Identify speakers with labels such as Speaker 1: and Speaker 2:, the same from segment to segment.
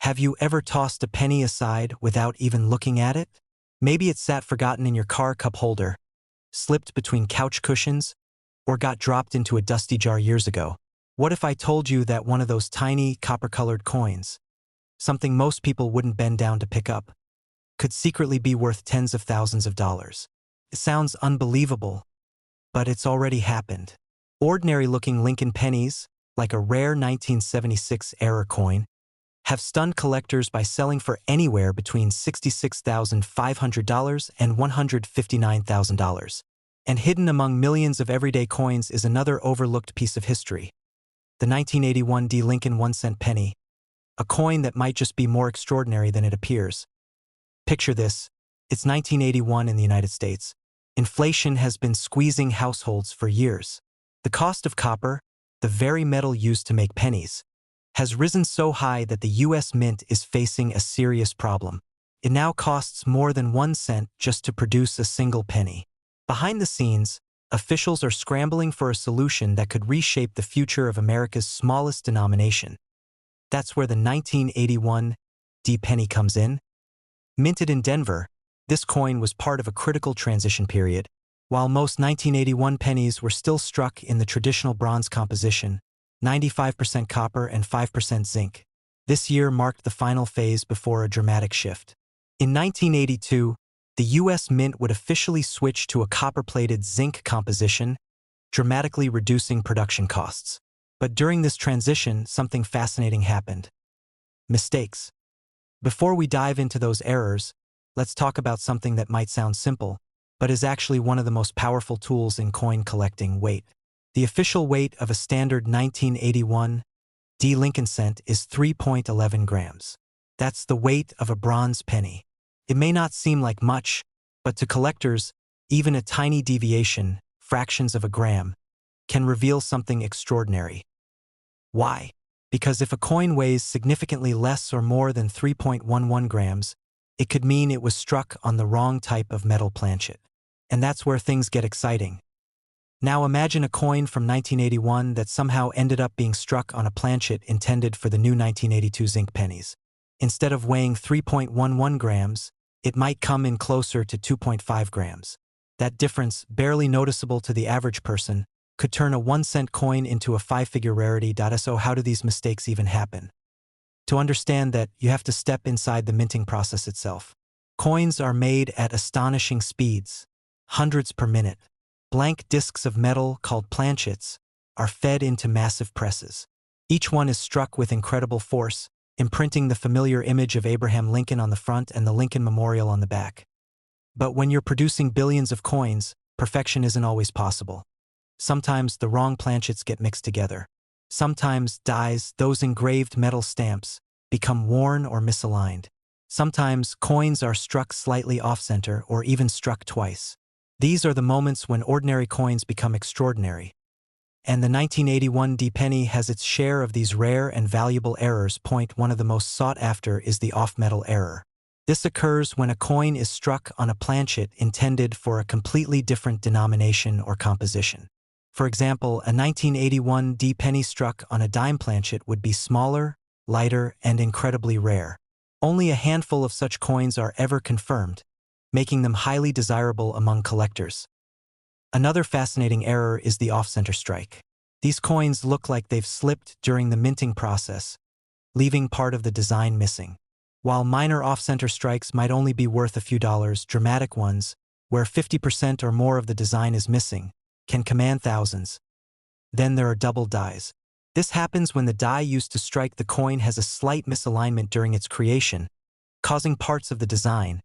Speaker 1: Have you ever tossed a penny aside without even looking at it? Maybe it sat forgotten in your car cup holder, slipped between couch cushions, or got dropped into a dusty jar years ago. What if I told you that one of those tiny, copper-colored coins, something most people wouldn't bend down to pick up, could secretly be worth tens of thousands of dollars? It sounds unbelievable, but it's already happened. Ordinary-looking Lincoln pennies, like a rare 1976 era coin, have stunned collectors by selling for anywhere between $66,500 and $159,000. And hidden among millions of everyday coins is another overlooked piece of history: the 1981 D. Lincoln 1-cent penny, a coin that might just be more extraordinary than it appears. Picture this: it's 1981 in the United States. Inflation has been squeezing households for years. The cost of copper, the very metal used to make pennies, has risen so high that the U.S. Mint is facing a serious problem. It now costs more than 1 cent just to produce a single penny. Behind the scenes, officials are scrambling for a solution that could reshape the future of America's smallest denomination. That's where the 1981 D penny comes in. Minted in Denver, this coin was part of a critical transition period. While most 1981 pennies were still struck in the traditional bronze composition, 95% copper and 5% zinc, this year marked the final phase before a dramatic shift. In 1982, the U.S. Mint would officially switch to a copper-plated zinc composition, dramatically reducing production costs. But during this transition, something fascinating happened: mistakes. Before we dive into those errors, let's talk about something that might sound simple, but is actually one of the most powerful tools in coin collecting: weight. The official weight of a standard 1981 D. Lincoln cent is 3.11 grams. That's the weight of a bronze penny. It may not seem like much, but to collectors, even a tiny deviation, fractions of a gram, can reveal something extraordinary. Why? Because if a coin weighs significantly less or more than 3.11 grams, it could mean it was struck on the wrong type of metal planchet. And that's where things get exciting. Now imagine a coin from 1981 that somehow ended up being struck on a planchet intended for the new 1982 zinc pennies. Instead of weighing 3.11 grams, it might come in closer to 2.5 grams. That difference, barely noticeable to the average person, could turn a 1-cent coin into a 5-figure rarity. So how do these mistakes even happen? To understand that, you have to step inside the minting process itself. Coins are made at astonishing speeds, hundreds per minute. Blank discs of metal, called planchets, are fed into massive presses. Each one is struck with incredible force, imprinting the familiar image of Abraham Lincoln on the front and the Lincoln Memorial on the back. But when you're producing billions of coins, perfection isn't always possible. Sometimes the wrong planchets get mixed together. Sometimes dies, those engraved metal stamps, become worn or misaligned. Sometimes coins are struck slightly off-center or even struck twice. These are the moments when ordinary coins become extraordinary. And the 1981 D penny has its share of these rare and valuable errors. Point one of the most sought after is the off-metal error. This occurs when a coin is struck on a planchet intended for a completely different denomination or composition. For example, a 1981 D penny struck on a dime planchet would be smaller, lighter, and incredibly rare. Only a handful of such coins are ever confirmed, making them highly desirable among collectors. Another fascinating error is the off-center strike. These coins look like they've slipped during the minting process, leaving part of the design missing. While minor off-center strikes might only be worth a few dollars, dramatic ones, where 50% or more of the design is missing, can command thousands. Then there are double dies. This happens when the die used to strike the coin has a slight misalignment during its creation, causing parts of the design,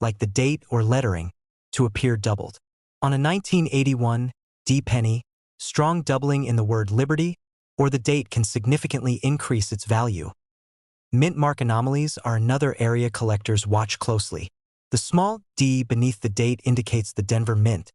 Speaker 1: like the date or lettering, to appear doubled. On a 1981 D penny, strong doubling in the word Liberty or the date can significantly increase its value. Mint mark anomalies are another area collectors watch closely. The small d beneath the date indicates the Denver Mint,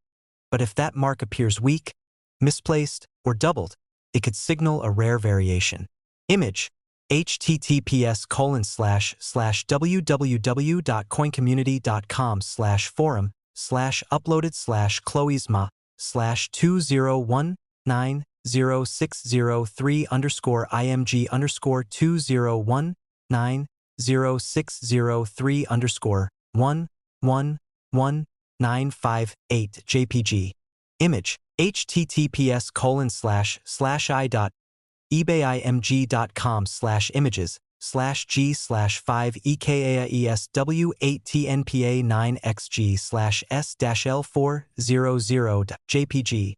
Speaker 1: but if that mark appears weak, misplaced, or doubled, it could signal a rare variation. Image: https://www.coincommunity.com/forum/uploaded/chloisma/20190603_img_2019 0603 underscore 111958 JPG. Image, https://ebaymg.com/images/g/5ekaes-w8tnpa9xg/s-l400. JPG.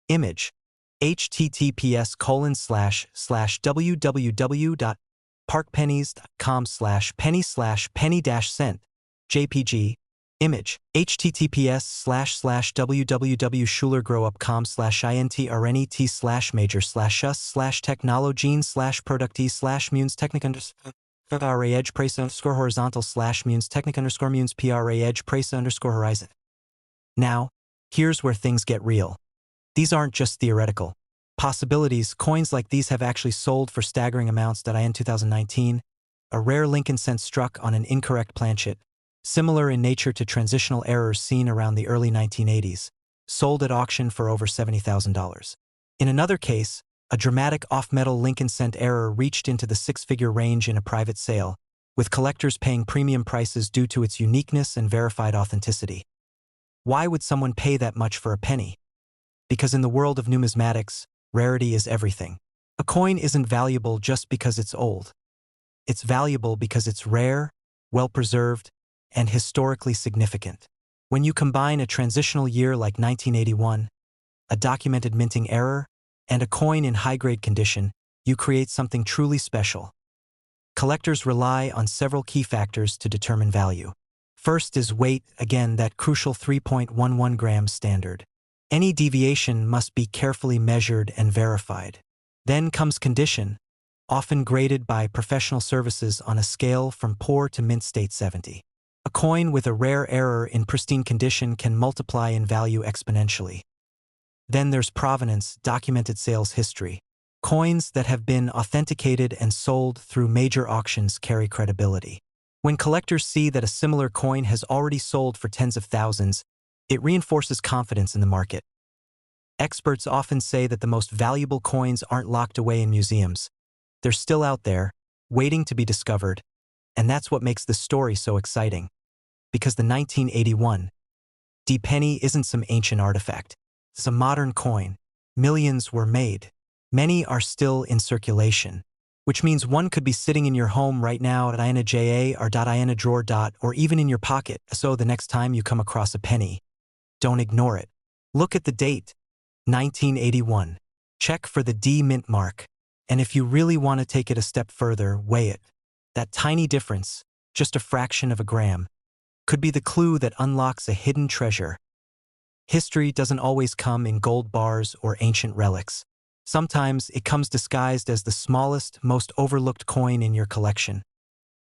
Speaker 1: Image, https://www.parkpennies.com/penny/penny-cent. JPG. Image, https://www.schulergrowup.com/int/rnet/major/us/technology/product/munes-technic_ra edge praise_horizontal/munes-technic_munes-pra edge praise_horizon. Now, here's where things get real. These aren't just theoretical possibilities. Coins like these have actually sold for staggering amounts. In 2019, a rare Lincoln cent struck on an incorrect planchet, similar in nature to transitional errors seen around the early 1980s, sold at auction for over $70,000. In another case, a dramatic off-metal Lincoln cent error reached into the six-figure range in a private sale, with collectors paying premium prices due to its uniqueness and verified authenticity. Why would someone pay that much for a penny? Because in the world of numismatics, rarity is everything. A coin isn't valuable just because it's old. It's valuable because it's rare, well-preserved, and historically significant. When you combine a transitional year like 1981, a documented minting error, and a coin in high-grade condition, you create something truly special. Collectors rely on several key factors to determine value. First is weight, again that crucial 3.11 grams standard. Any deviation must be carefully measured and verified. Then comes condition, often graded by professional services on a scale from poor to mint state 70. A coin with a rare error in pristine condition can multiply in value exponentially. Then there's provenance, documented sales history. Coins that have been authenticated and sold through major auctions carry credibility. When collectors see that a similar coin has already sold for tens of thousands, it reinforces confidence in the market. Experts often say that the most valuable coins aren't locked away in museums. They're still out there, waiting to be discovered, and that's what makes this story so exciting. Because the 1981 penny isn't some ancient artifact. It's a modern coin. Millions were made. Many are still in circulation, which means one could be sitting in your home right now at INAJA or .INA drawer. Or even in your pocket. So the next time you come across a penny, don't ignore it. Look at the date, 1981. Check for the D mint mark. And if you really want to take it a step further, weigh it. That tiny difference, just a fraction of a gram, could be the clue that unlocks a hidden treasure. History doesn't always come in gold bars or ancient relics. Sometimes it comes disguised as the smallest, most overlooked coin in your collection.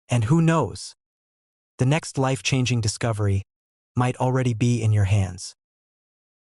Speaker 1: And who knows? The next life-changing discovery might already be in your hands.